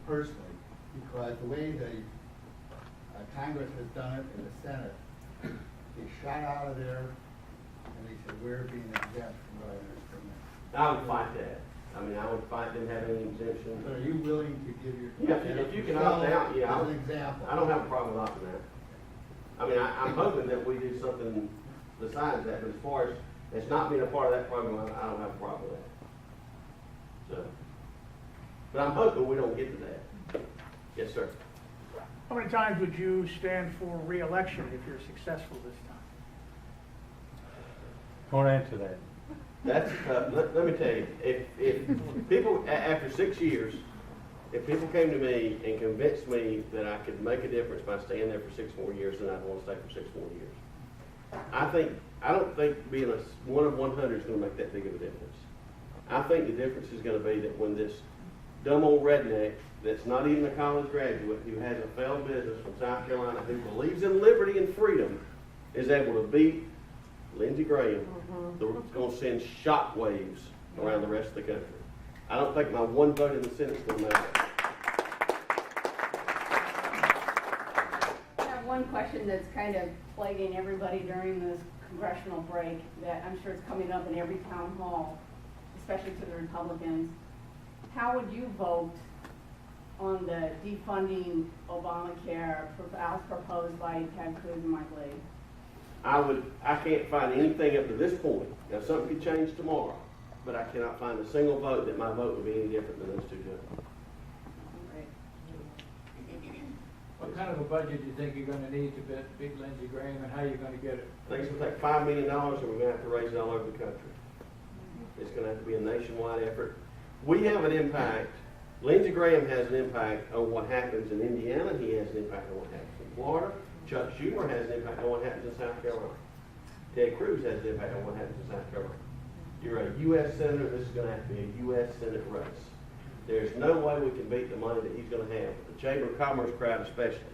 personally, because the way the Congress has done it in the Senate, they shot out of there and they said, we're being exempt from what I understand. I would fight that. I mean, I would fight them having an exemption. So are you willing to give your? Yeah, if you can opt out, yeah. As an example. I don't have a problem with opting out. I mean, I'm hoping that we do something besides that, but as far as not being a part of that program, I don't have a problem with that. So, but I'm hoping we don't get to that. Yes, sir. How many times would you stand for re-election if you're successful this time? Don't answer that. That's let me tell you, if people after 6 years, if people came to me and convinced me that I could make a difference by staying there for 6 more years, then I'd want to stay for 6 more years. I don't think being a 1 of 100 is going to make that big of a difference. I think the difference is going to be that when this dumb old redneck that's not even a college graduate, who has a failed business from South Carolina, who believes in liberty and freedom, is able to beat Lindsey Graham, it's going to send shockwaves around the rest of the country. I don't think my one vote in the Senate is going to matter. I have one question that's kind of plaguing everybody during this congressional break that I'm sure is coming up in every town hall, especially to the Republicans. How would you vote on the defunding Obamacare as proposed by Kathy Hughes and Mike Lee? I can't find anything up to this point. Now, something could change tomorrow, but I cannot find a single vote that my vote would be any different than those two gentlemen. What kind of a budget do you think you're going to need to beat Lindsey Graham, and how are you going to get it? I think it's going to take $5 million, and we're going to have to raise it all over the country. It's going to have to be a nationwide effort. We have an impact. Lindsey Graham has an impact on what happens in Indiana. He has an impact on what happens in Florida. Chuck Schumer has an impact on what happens in South Carolina. Ted Cruz has an impact on what happens in South Carolina. You're a U.S. Senator. This is going to have to be a U.S. Senate race. There's no way we can beat the money that he's going to have. The Chamber of Commerce crowd especially.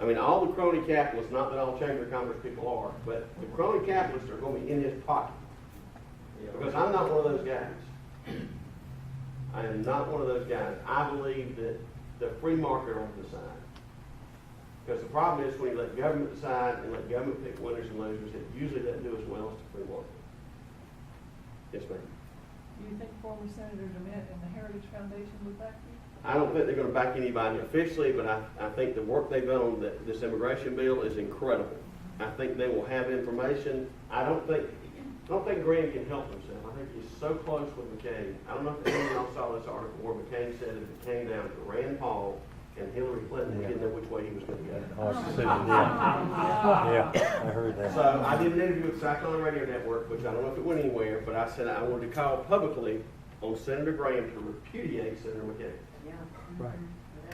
I mean, all the crony capitalists, not that all Chamber of Commerce people are, but the crony capitalists are going to be in his pocket. Because I'm not one of those guys. I am not one of those guys. I believe that the free market will decide. Because the problem is when you let government decide and let government pick winners and losers, it usually doesn't do as well as the free market. Yes, ma'am. Do you think former Senator DeMint and the Heritage Foundation would back you? I don't think they're going to back anybody officially, but I think the work they've done on this immigration bill is incredible. I think they will have information. I don't think Graham can help himself. I think he's so close with McCain. I don't know if any of y'all saw this article where McCain said if it came down to Rand Paul and Hillary Clinton, he didn't know which way he was going to go. Yeah, I heard that. So I did an interview with South Carolina Radio Network, which I don't know if it went anywhere, but I said I wanted to call publicly on Senator Graham to repudiate Senator McCain. Yeah. Right.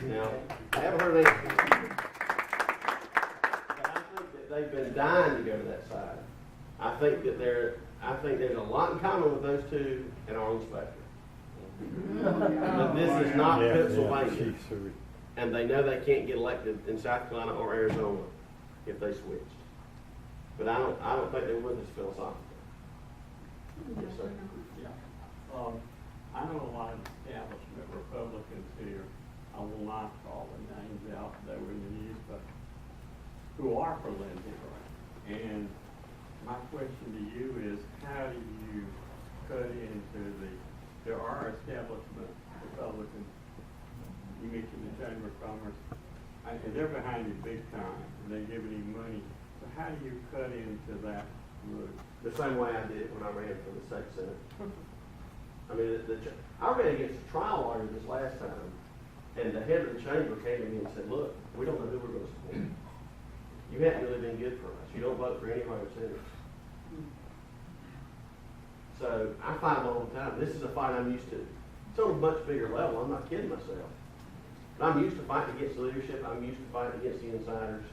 Now, I haven't heard anything. But I think that they've been dying to go to that side. I think there's a lot in common with those two and our own spectrum. But this is not Pennsylvania. And they know they can't get elected in South Carolina or Arizona if they switched. But I don't think they're with us philosophically. Yes, sir. Yeah. I know a lot of establishment Republicans here. I will not call the names out that were in the news, but who are for Lindsey Graham. And my question to you is, how do you cut into there are establishment Republicans. You mentioned the Chamber of Commerce, and they're behind you big time, and they're giving you money. So how do you cut into that route? The same way I did when I ran for the state senate. I mean, I ran against a trial lawyer this last time, and the head of the chamber came to me and said, look, we don't know who we're going to support. You haven't really been good for us. You don't vote for any of our senators. So I fight them all the time. This is a fight I'm used to. It's on a much bigger level. I'm not kidding myself. But I'm used to fighting against the leadership. I'm used to fighting against the insiders.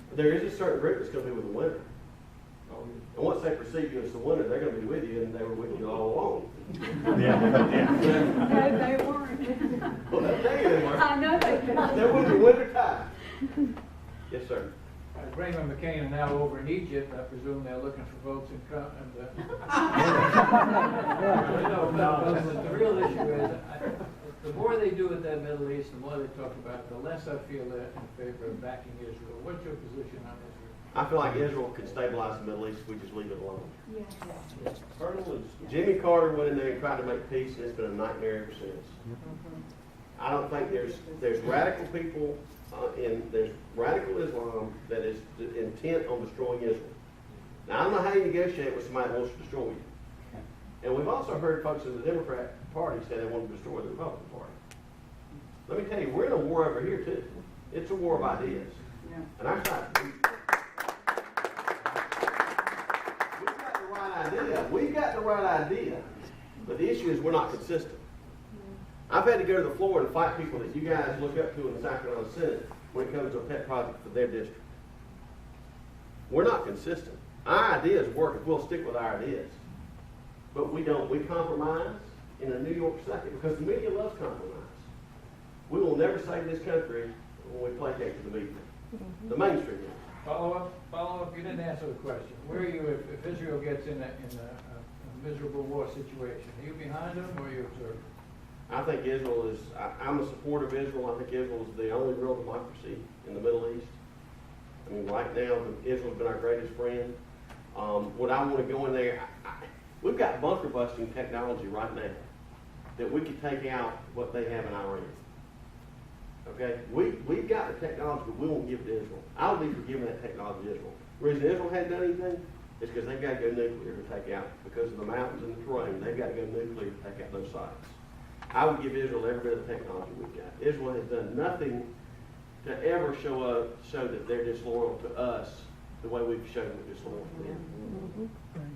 But there is a certain group that's going to be with the winner. And once they perceive you as the winner, they're going to be with you, and they were with you all along. No, they weren't. Well, they'll tell you they weren't. I know they didn't. They're with your winter tie. Yes, sir. Graham and McCain are now over in Egypt. I presume they're looking for votes in Trump. The real issue is, The more they do with that Middle East, the more they talk about it, the less I feel they're in favor of backing Israel. What's your position on Israel? I feel like Israel can stabilize the Middle East if we just leave it alone. Colonel, Jimmy Carter went in there and tried to make peace, and it's been a nightmare ever since. I don't think there's radical people there's radical Islam that is intent on destroying Israel. Now, I don't know how you negotiate with somebody who wants to destroy you. And we've also heard folks in the Democrat Party say they want to destroy the Republican Party. Let me tell you, we're in a war over here too. It's a war of ideas. Yeah. And our side, we've got the right idea. We've got the right idea. But the issue is we're not consistent. I've had to go to the floor and fight people that you guys look up to in the Sacramento Senate when it comes to a pet project for their district. We're not consistent. Our ideas work if we'll stick with our ideas. But we don't. We compromise in a New York second because the media loves compromise. We will never save this country when we placate to the media. The mainstream media. Follow up, you didn't answer the question. Where are you if Israel gets in a miserable war situation? Are you behind them or are you observing? I think Israel is, I'm a supporter of Israel. I think Israel is the only real democracy in the Middle East. I mean, right now, Israel's been our greatest friend. Would I want to go in there? We've got bunker busting technology right now that we could take out what they have in Iran. Okay? We've got the technology, but we won't give it to Israel. I would be for giving that technology to Israel. The reason Israel hadn't done anything is because they've got to go nuclear to take out, because of the mountains and the terrain, they've got to go nuclear to take out those sites. I would give Israel every bit of the technology we've got. Israel has done nothing to ever show that they're disloyal to us the way we've shown we're disloyal to them.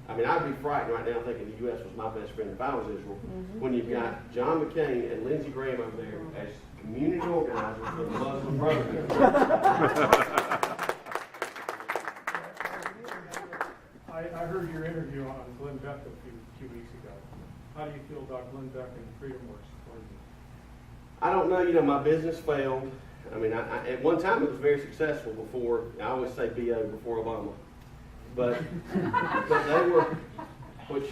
I mean, I'd be frightened right now thinking the U.S. was my best friend if I was Israel. When you've got John McCain and Lindsey Graham over there as community organizers for the Muslim Brotherhood. I heard your interview on Glenn Beck a few weeks ago. How do you feel about Glenn Beck and Freedom Works? I don't know. You know, my business failed. I mean, at one time it was very successful before, I always say BO before Obama. But they were, which,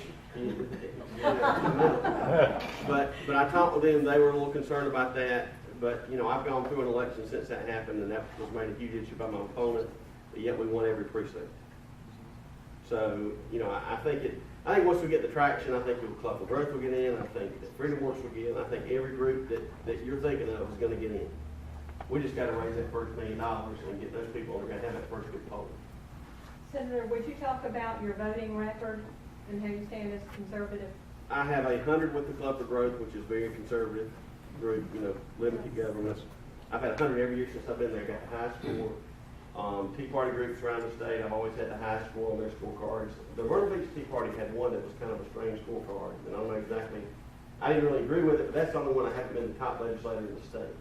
but I talked with them, they were a little concerned about that. But, you know, I've gone through an election since that happened, and that was made a huge issue by my opponent, but yet we won every precinct. So, you know, I think once we get the traction, I think Club of Growth will get in, I think that Freedom Works will get in, I think every group that you're thinking of is going to get in. We just got to raise that first $1 million and get those people, we're going to have that first good polling. Senator, would you talk about your voting record and how you stand as conservative? I have 100 with the Club for Growth, which is very conservative group, you know, limited government. I've had 100 every year since I've been there, got the high score. Tea Party groups around the state, I've always had the high score on their scorecards. The Myrtle Beach Tea Party had one that was kind of a strange scorecard, and I don't know exactly, I didn't really agree with it, but that's the only one I haven't been the top legislator in the state.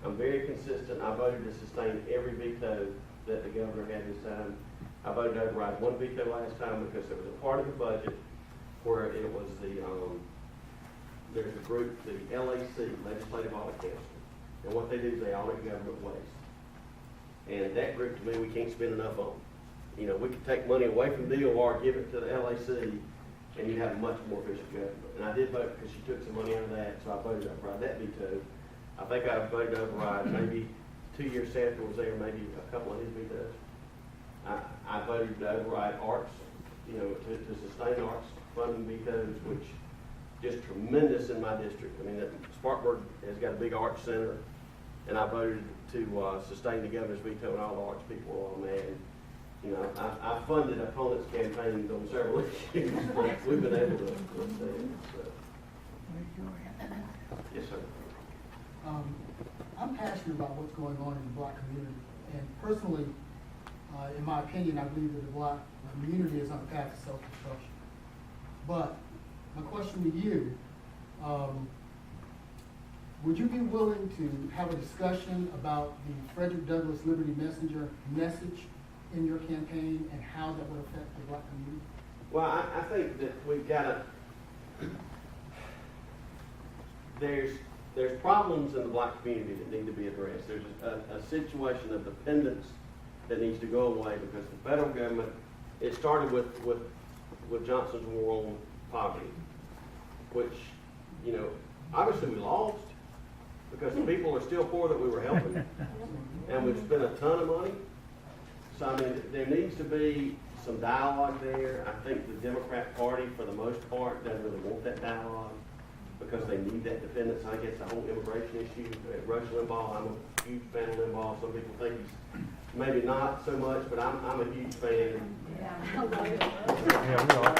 I'm very consistent. I voted to sustain every veto that the governor had this time. I voted to override one veto last time because there was a part of the budget where it was there's a group, the LAC, Legislative Audit Council, and what they do is they audit government waste. And that group, to me, we can't spend enough on. You know, we could take money away from DOR, give it to the LAC, and you'd have a much more efficient government. And I did vote because she took some money out of that, so I voted to override that veto. I think I voted to override maybe 2 years after was there, maybe a couple of his vetoes. I voted to override arts, you know, to sustain arts funding vetoes, which just tremendous in my district. I mean, Spartanburg has got a big arts center, and I voted to sustain the governor's veto, and all the arts people were all mad. You know, I funded opponents' campaigns on several issues, but we've been able to sustain it. So. Yes, sir. I'm passionate about what's going on in the Black community, and personally, in my opinion, I believe that the Black community is on a path to self-destruction. But my question to you, would you be willing to have a discussion about the Frederick Douglass Liberty Messenger message in your campaign and how that would affect the Black community? Well, I think that we've got there's problems in the Black community that need to be addressed. There's a situation of dependence that needs to go away because the federal government, it started with Johnson's war on poverty, which, you know, Obviously, we lost because the people are still poor that we were helping, and we've spent a ton of money. So, I mean, there needs to be some dialogue there. I think the Democrat Party, for the most part, doesn't really want that dialogue because they need that defendants. I guess the whole immigration issue. Rush Limbaugh, I'm a huge fan of Limbaugh. Some people think he's maybe not so much, but I'm a huge fan. Yeah, we are.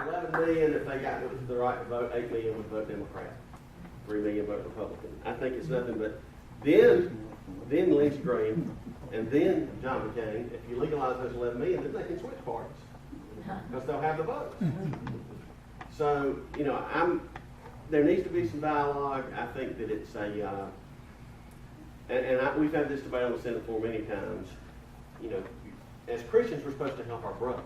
11 million, if they got the right to vote, 8 million would vote Democrat, 3 million vote Republican. I think it's nothing but then Lindsey Graham, and then John McCain. If you legalize those 11 million, then they can switch parties because they'll have the votes. So, you know, there needs to be some dialogue. I think that it's we've had this debate on the Senate floor many times. You know, as Christians, we're supposed to help our brother.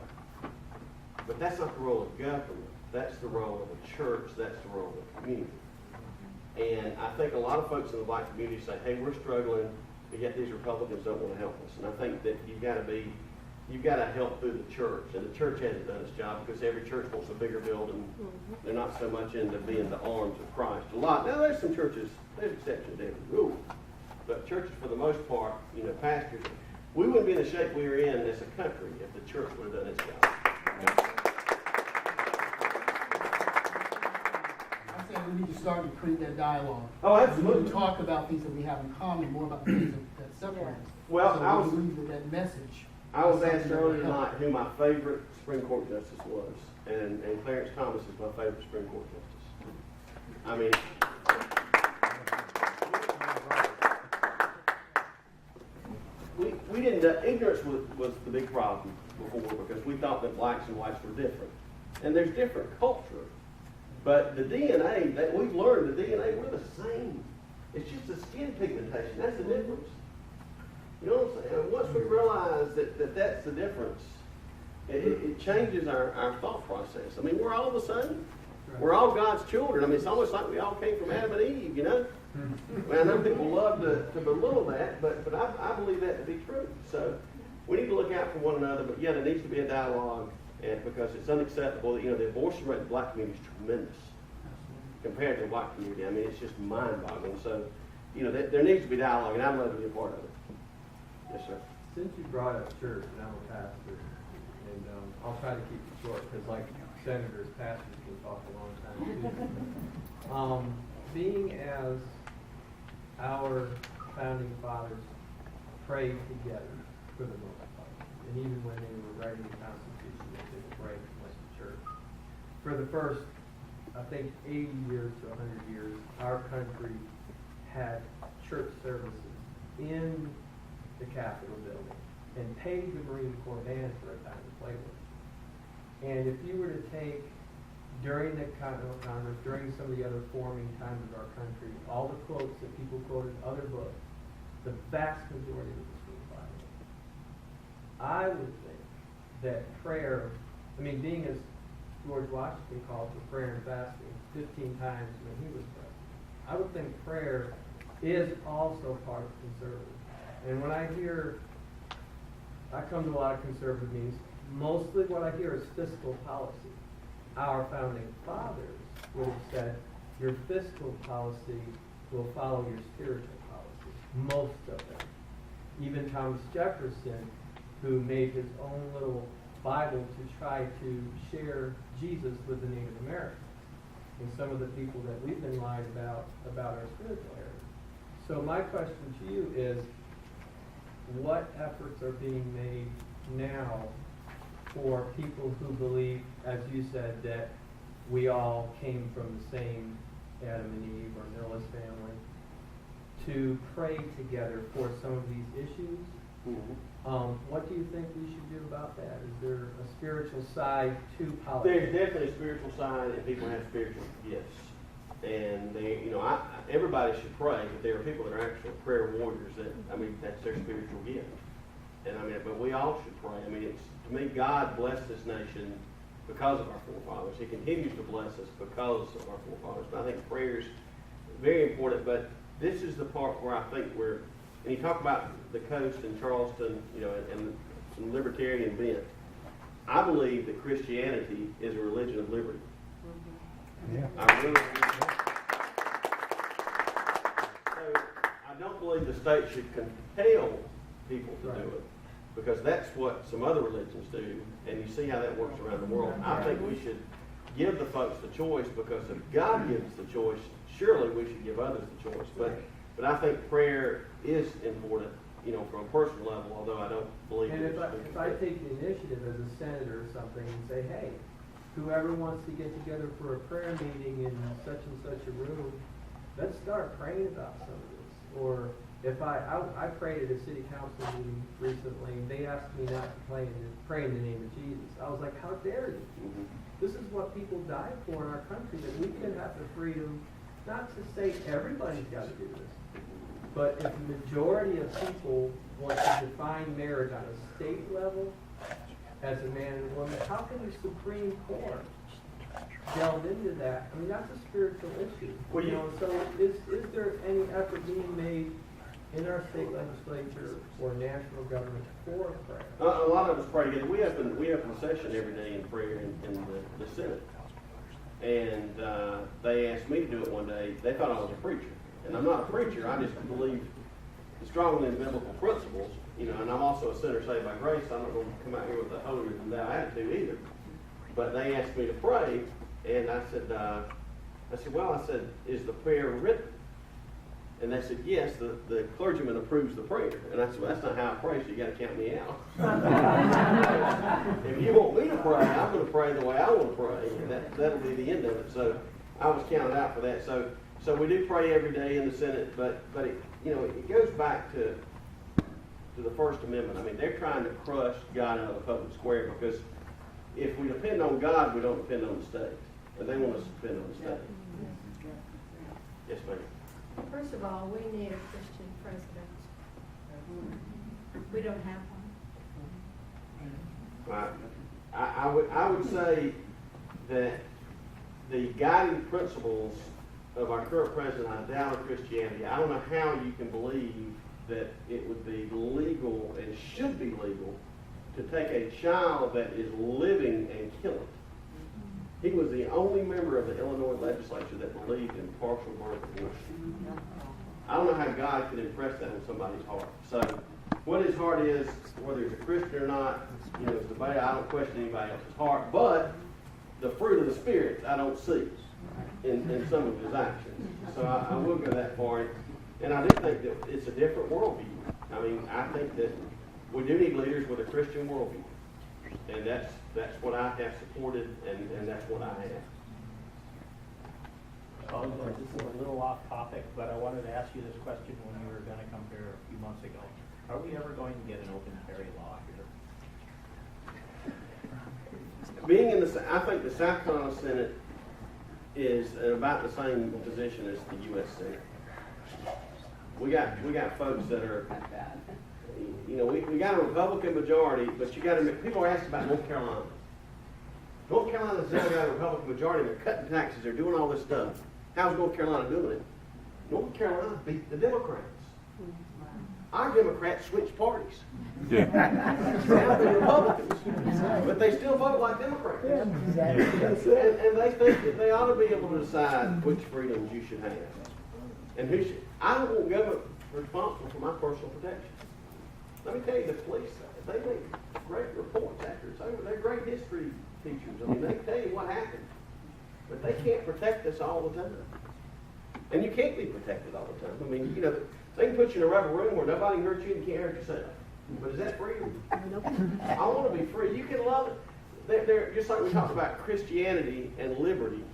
But that's not the role of government. That's the role of the church. That's the role of the community. And I think a lot of folks in the black community say, hey, we're struggling, but yet these Republicans don't want to help us. And I think that you've got to help through the church. And the church hasn't done its job because every church wants a bigger building. They're not so much into being the arms of Christ. A lot. Now, there's some churches, there's exceptions to every rule. But churches, for the most part, you know, pastors, we wouldn't be in the shape we are in as a country if the church would have done its job. I said we need to start to create that dialogue. Oh, absolutely. We need to talk about things that we have in common, more about the things that separate us. Well, so I was- believe that message. I was is something asked that earlier will help. tonight who my favorite Supreme Court justice was, and Clarence Thomas is my favorite Supreme Court justice. I mean, we didn't, ignorance was the big problem before because we thought that blacks and whites were different. And there's different culture. But the DNA, that we've learned, the DNA, we're the same. It's just the skin pigmentation. That's the difference. You know what I'm saying? Once we realize that that's the difference, it changes our thought process. I mean, we're all the same. We're all God's children. I mean, it's almost like we all came from Adam and Eve, you know? Well, I know people love to belittle that, but I believe that to be true. So we need to look out for one another, but yeah, there needs to be a dialogue because it's unacceptable. You know, the abortion rate in the black community is tremendous compared to the white community. I mean, it's just mind-boggling. So, you know, there needs to be dialogue, and I'd love to be a part of it. Yes, sir. Since you brought up church, and I'm a pastor, and I'll try to keep it short, because like senators, pastors can talk a long time too. Being as our founding fathers prayed together for the most part, and even when they were writing the Constitution, they didn't pray and went to church. For the first, I think, 80 years to 100 years, our country had church services in the Capitol building and paid the Marine Corps band for a time to play with. And if you were to take, during the Continental Congress, during some of the other forming times of our country, all the quotes that people quoted in other books, the vast majority of this was Bible. I would think that prayer, I mean, being as George Washington called for prayer and fasting 15 times when he was president, I would think prayer is also part of conservative. And when I come to a lot of conservative meetings, mostly what I hear is fiscal policy. Our founding fathers would have said, your fiscal policy will follow your spiritual policy. Most of them. Even Thomas Jefferson, who made his own little Bible to try to share Jesus with the Native Americans and some of the people that we've been lying about our spiritual heritage. So my question to you is, what efforts are being made now for people who believe, as you said, that we all came from the same Adam and Eve or Noah's family, to pray together for some of these issues? What do you think we should do about that? Is there a spiritual side to politics? There's definitely a spiritual side, and people have spiritual gifts. And they, you know, everybody should pray, but there are people that are actual prayer warriors that's their spiritual gift. And but we all should pray. I mean, to me, God blessed this nation because of our forefathers. He continues to bless us because of our forefathers. But I think prayer is very important. But this is the part where I think and you talk about the coast and Charleston, you know, and some libertarian bent. I believe that Christianity is a religion of liberty. Yeah. I really do. So, I don't believe the state should compel people to do it, because that's what some other religions do, and you see how that works around the world. I think we should give the folks the choice, because if God gives us the choice, surely we should give others the choice. But I think prayer is important, from a personal level, although I don't believe And it if I take the initiative as a senator or something and say, hey, whoever wants to get together for a prayer meeting in such and such a room, let's start praying about some of this. Or if I prayed at a city council meeting recently, and they asked me not to pray in the name of Jesus. I was like, how dare you? Mhm. This is what people die for in our country, that we can have the freedom, not to say everybody's got to do this, but if the majority of people want to define marriage on a state level as a man and a woman, how can the Supreme Court delve into that? I mean, that's a spiritual issue. Well, So is there any effort being made in our state legislature or national government for prayer? A lot of us pray together. We have a session every day in prayer in the Senate. And they asked me to do it one day. They thought I was a preacher. And I'm not a preacher. I just believe strongly in biblical principles. And I'm also a sinner saved by grace. So I'm not going to come out here with a holier than thou attitude either. But they asked me to pray. And I said, is the prayer written? And they said, yes, the clergyman approves the prayer. And I said, well, that's not how I pray, so you got to count me out. If you want me to pray, I'm going to pray the way I want to pray, and that'll be the end of it. So I was counted out for that. So we do pray every day in the Senate, but it goes back to the First Amendment. I mean, they're trying to crush God out of the public square, because if we depend on God, we don't depend on the state. And they want us to depend on the state. Yes, ma'am. First of all, we need a Christian president. We don't have one. I would say that the guiding principles of our current president on down Christianity, I don't know how you can believe that it would be legal and should be legal to take a child that is living and kill it. He was the only member of the Illinois legislature that believed in partial birth abortion. I don't know how God could impress that on somebody's heart. So what his heart is, whether he's a Christian or not, is debate. I don't question anybody else's heart. But the fruit of the Spirit I don't see in some of his actions. So I will go that far. And I do think that it's a different worldview. I mean, I think that we do need leaders with a Christian worldview. And that's what I have supported, and that's what I have. This is a little off topic, but I wanted to ask you this question when you were going to come here a few months ago. Are we ever going to get an open carry law here? Being in I think the South Carolina Senate is in about the same position as the U.S. Senate. We got folks that are, we got a Republican majority, but you got to. People are asking about North Carolina. North Carolina's now got a Republican majority. They're cutting taxes. They're doing all this stuff. How's North Carolina doing it? North Carolina beat the Democrats. Our Democrats switched parties. Yeah. Now they're Republicans, but they still vote like Democrats. And they think that they ought to be able to decide which freedoms you should have, and who should. I don't want government responsible for my personal protection. Let me tell you, the police, they make great reports after it's over. They're great history teachers. I mean, they tell you what happened. But they can't protect us all the time. And you can't be protected all the time. I mean, they can put you in a rubber room where nobody can hurt you and you can't hurt yourself. But is that freedom? I want to be free. You can love it. They're just like we talked about Christianity and liberty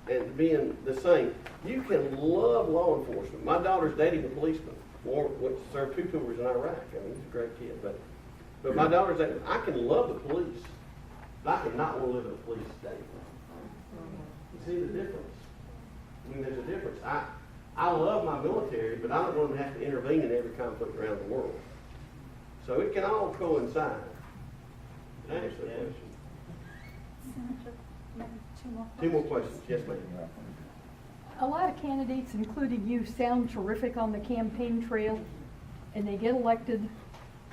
and being the same. You can love law enforcement. My daughter's dating a policeman. Which served 2 tours in Iraq. I mean, he's a great kid. But my daughter's dating. I can love the police, but I cannot want to live in a police state. You see the difference? I mean, there's a difference. I love my military, but I don't want them to have to intervene in every conflict around the world. So it can all coincide. Can I answer the question? Senator, 2 more questions. Yes, ma'am. A lot of candidates, including you, sound terrific on the campaign trail, and they get elected,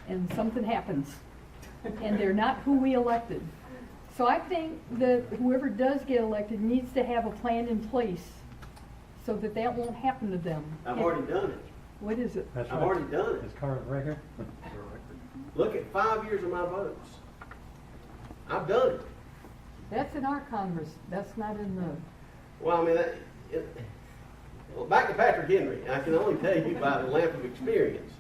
and something happens, and they're not who we elected. So I think that whoever does get elected needs to have a plan in place so that that won't happen to them. I've already done it. What is it? I've already done it. His current record? Look at 5 years of my votes. I've done it. That's in our Congress. That's not in the, Well, I mean, well, back to Patrick Henry, I can only tell you by the lamp of experience.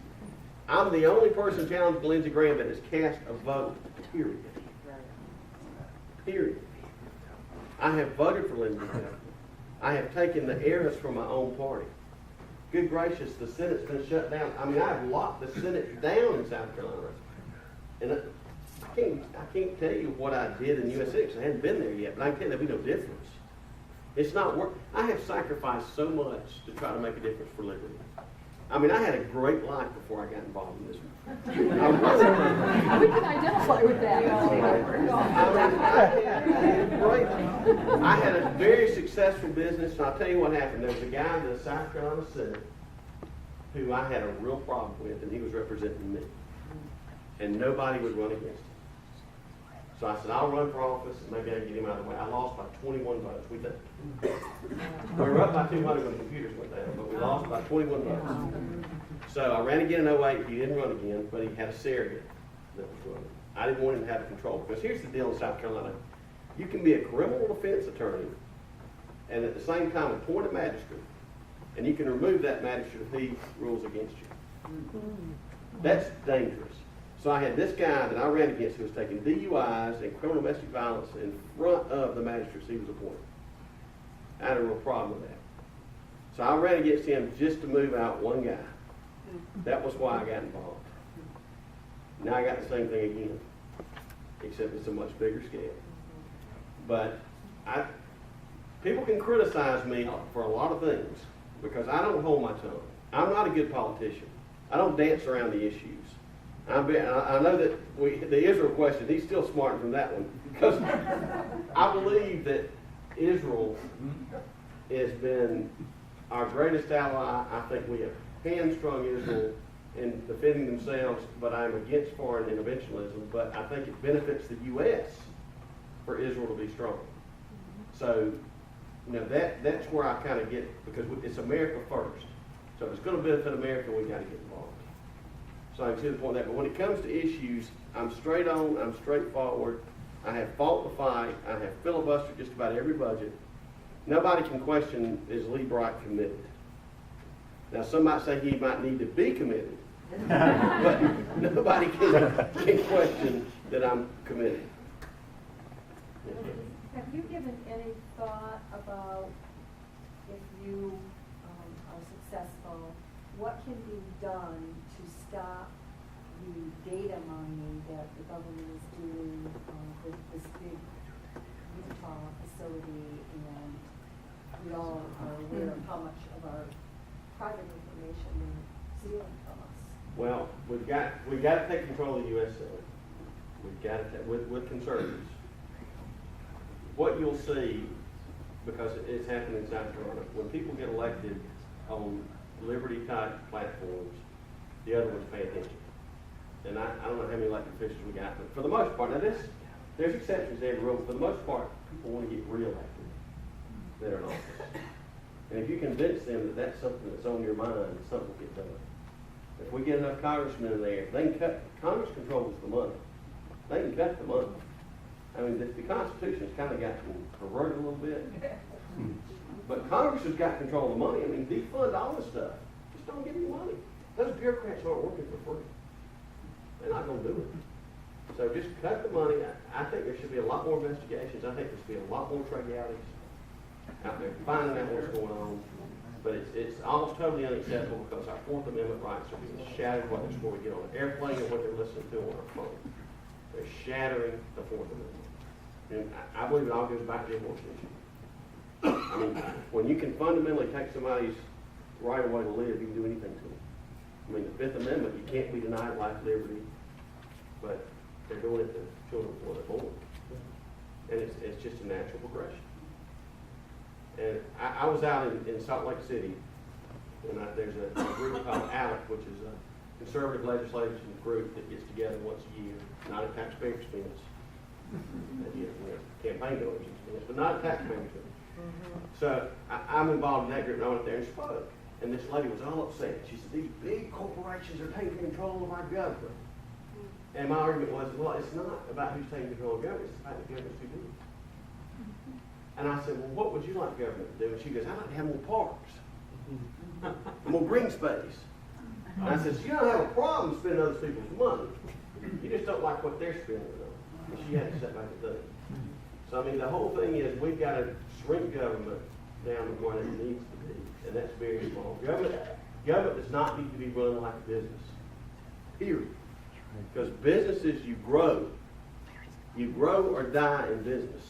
I'm the only person challenging Lindsey Graham that has cast a vote, period. Period. I have voted for Lindsey Graham. I have taken the heiress from my own party. Good gracious, the Senate's been shut down. I mean, I've locked the Senate down in South Carolina. And I can't tell you what I did in USA because I hadn't been there yet, but I can tell you there'll be no difference. It's not work. I have sacrificed so much to try to make a difference for liberty. I mean, I had a great life before I got involved in this one. I really we can identify with that. I had a very successful business, and I'll tell you what happened. There was a guy in the South Carolina Senate who I had a real problem with, and he was representing me. And nobody would run against him. So I said, I'll run for office, and maybe I can get him out of the way. I lost by 21 votes. We did. We were up by 200 when the computers went down, but we lost by 21 votes. So I ran again in 08. He didn't run again, but he had a surrogate that was running. I didn't want him to have control, because here's the deal in South Carolina. You can be a criminal defense attorney and at the same time appoint a magistrate, and you can remove that magistrate if he rules against you. That's dangerous. So I had this guy that I ran against who was taking DUIs and criminal domestic violence in front of the magistrates he was appointing. I had a real problem with that. So I ran against him just to move out one guy. That was why I got involved. Now I got the same thing again, except it's a much bigger scale. But people can criticize me for a lot of things because I don't hold my tongue. I'm not a good politician. I don't dance around the issues. I know that the Israel question, he's still smarting from that one because I believe that Israel has been our greatest ally. I think we have hamstrung Israel in defending themselves, but I'm against foreign interventionism, but I think it benefits the U.S. for Israel to be strong. So, that's where I kind of get, because it's America first. So if it's going to benefit America, we got to get involved. So I can see the point of that. But when it comes to issues, I'm straight on, I'm straightforward. I have fought the fight. I have filibustered just about every budget. Nobody can question, is Lee Bright committed? Now, some might say he might need to be committed, but nobody can question that I'm committed. Have you given any thought about if you are successful, what can be done to stop the data mining that the government is doing with this big Utah facility, and we all are aware of how much of our private information they're stealing from us? Well, we've got to take control of the U.S. Senate. We've got to with conservatives. What you'll see, because it's happening in South Carolina, when people get elected on liberty-type platforms, the other ones pay attention. And I don't know how many elected officials we got, but for the most part, now there's exceptions to every rule, but for the most part, people want to get re-elected that are in office. And if you convince them that that's something that's on your mind, something will get done. If we get enough congressmen in there, they can cut, Congress controls the money. They can cut the money. I mean, the Constitution's kind of gotten perverted a little bit. But Congress has got control of the money. I mean, defund all this stuff. Just don't give me money. Those bureaucrats aren't working for free. They're not going to do it. So just cut the money. I think there should be a lot more investigations. I think there should be a lot more trivialities out there finding out what's going on. But it's almost totally unacceptable because our Fourth Amendment rights are being shattered, whether it's what we get on an airplane or what they're listening to on our phone. They're shattering the Fourth Amendment. And I believe it all goes back to the abortion issue. I mean, when you can fundamentally take somebody's right away to live, you can do anything to them. I mean, the Fifth Amendment, you can't be denied life, liberty, but they're doing it to children before they're born. And it's just a natural progression. And I was out in Salt Lake City, and there's a group called ALEC, which is a conservative legislation group that gets together once a year, not at taxpayer expense. You know, campaign dollars expense, but not taxpayer expense. So I'm involved in that group, and I went there and spoke. And this lady was all upset. She said, these big corporations are taking control of our government. And my argument was, well, it's not about who's taking control of government, it's about the government's too big. And I said, well, what would you like the government to do? And she goes, I'd like to have more parks, more green space. And I said, so you don't have a problem spending other people's money. You just don't like what they're spending it on. And she had to sit back and think. So, I mean, the whole thing is we've got to shrink government down to where it needs to be. And that's very small. Government does not need to be run like a business. Period. Because businesses, you grow. You grow or die in business.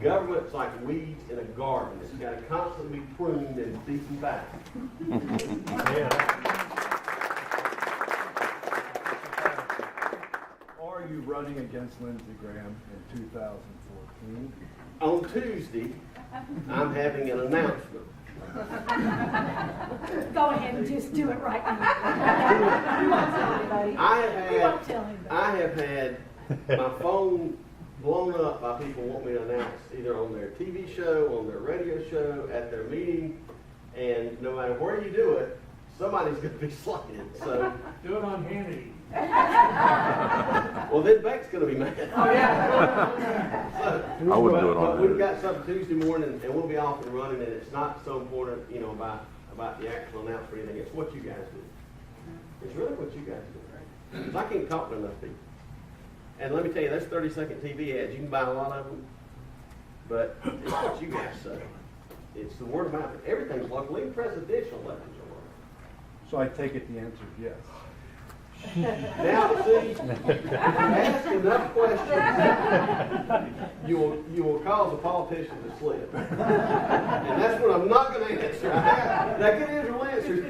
Government's like weeds in a garden. It's got to constantly be pruned and beaten back. Are you running against Lindsey Graham in 2014? On Tuesday, I'm having an announcement. Go ahead and just do it right now. You won't tell anybody. You won't tell anybody. I have had my phone blown up by people wanting me to announce either on their TV show, on their radio show, at their meeting, and no matter where you do it, somebody's going to be slated. So Do it on Hannity. well, then Beck's going to be mad. Oh, yeah. So, I wouldn't do it on but we've Hannity. got something Tuesday morning, and we'll be off and running, and it's not so important, you know, about the actual announcement or anything. It's what you guys do. It's really what you guys do. Because I can't talk to enough people. And let me tell you, those 30-second TV ads, you can buy a lot of them, but it's what you guys say. It's the word of mouth. Everything's local. Even presidential elections are local. So I take it the answer is yes. Now, see, if you ask enough questions, you will cause a politician to slip. And that's what I'm not going to answer. Now, good Israel answers.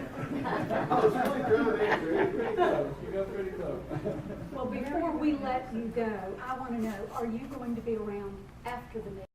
I was really trying to answer it. Pretty close. You got pretty close. Well, before we let you go, I want to know, are you going to be around after the meeting?